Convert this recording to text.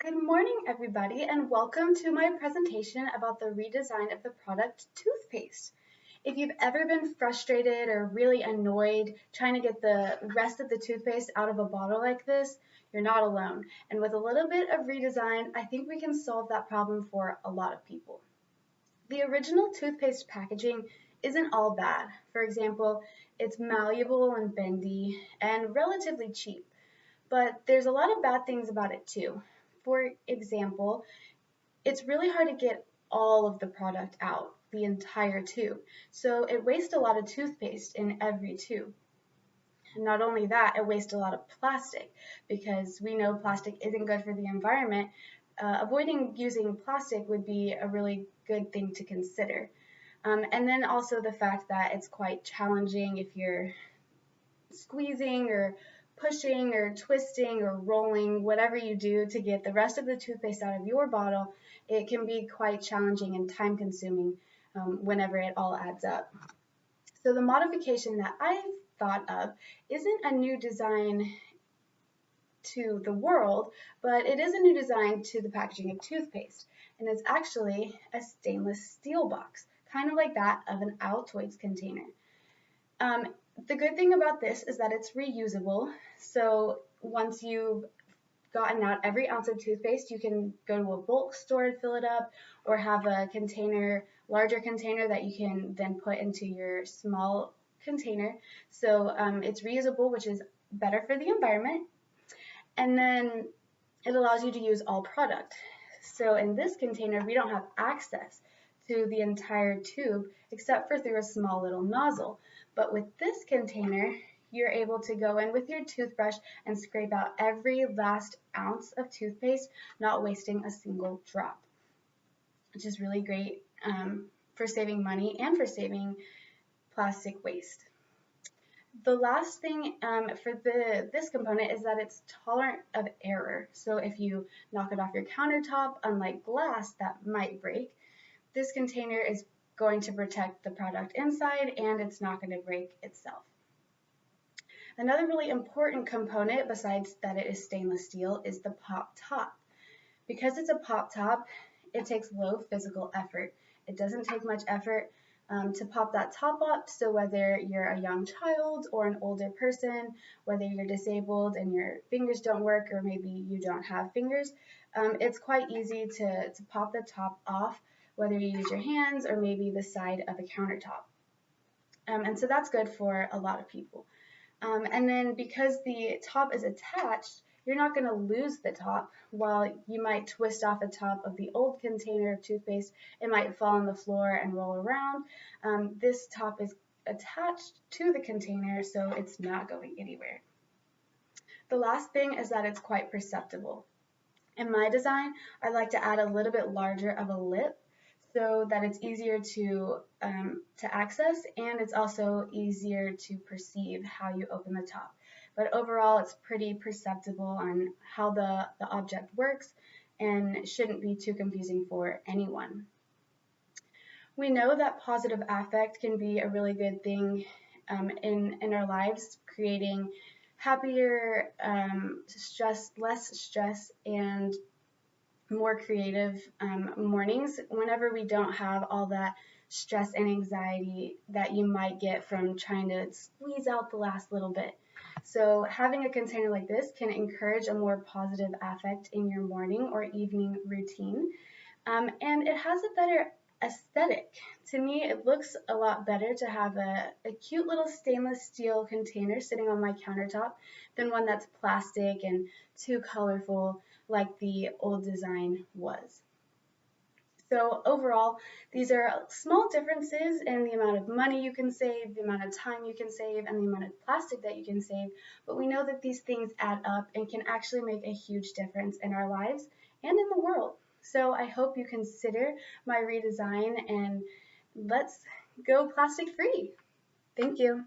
Good morning, everybody, and welcome to my presentation about the redesign of the product toothpaste. If you've ever been frustrated or really annoyed trying to get the rest of the toothpaste out of a bottle like this, you're not alone. And with a little bit of redesign, I think we can solve that problem for a lot of people. The original toothpaste packaging isn't all bad. For example, it's malleable and bendy and relatively cheap. But there's a lot of bad things about it too. For example, it's really hard to get all of the product out, the entire tube. So it wastes a lot of toothpaste in every tube. And not only that, it wastes a lot of plastic because we know plastic isn't good for the environment. Avoiding using plastic would be a really good thing to consider. And then also the fact that it's quite challenging if you're squeezing or pushing or twisting or rolling, whatever you do to get the rest of the toothpaste out of your bottle, it can be quite challenging and time consuming whenever it all adds up. So the modification that I've thought of isn't a new design to the world, but it is a new design to the packaging of toothpaste. And it's actually a stainless steel box, kind of like that of an Altoids container. The good thing about this is that it's reusable. So once you've gotten out every ounce of toothpaste, you can go to a bulk store and fill it up, or have a container, larger container that you can then put into your small container. So it's reusable, which is better for the environment. And then it allows you to use all product. So in this container, we don't have access to the entire tube except for through a small little nozzle. But with this container, you're able to go in with your toothbrush and scrape out every last ounce of toothpaste, not wasting a single drop, which is really great for saving money and for saving plastic waste. The last thing for this component is that it's tolerant of error. So if you knock it off your countertop, unlike glass that might break, this container is going to protect the product inside and it's not going to break itself. Another really important component, besides that it is stainless steel, is the pop top. Because it's a pop top, it takes low physical effort. It doesn't take much effort to pop that top up, so whether you're a young child or an older person, whether you're disabled and your fingers don't work or maybe you don't have fingers, it's quite easy to pop the top off, whether you use your hands or maybe the side of a countertop. And so that's good for a lot of people. And then because the top is attached, you're not going to lose the top. While you might twist off the top of the old container of toothpaste, it might fall on the floor and roll around. This top is attached to the container, so it's not going anywhere. The last thing is that it's quite perceptible. In my design, I like to add a little bit larger of a lip so that it's easier to access, and it's also easier to perceive how you open the top. But overall, it's pretty perceptible on how the object works and shouldn't be too confusing for anyone. We know that positive affect can be a really good thing in our lives, creating happier, less stress, and more creative mornings whenever we don't have all that stress and anxiety that you might get from trying to squeeze out the last little bit. So having a container like this can encourage a more positive affect in your morning or evening routine. And it has a better aesthetic. To me, it looks a lot better to have a cute little stainless steel container sitting on my countertop than one that's plastic and too colorful like the old design was. So overall, these are small differences in the amount of money you can save, the amount of time you can save, and the amount of plastic that you can save, but we know that these things add up and can actually make a huge difference in our lives and in the world. So I hope you consider my redesign and let's go plastic free. Thank you.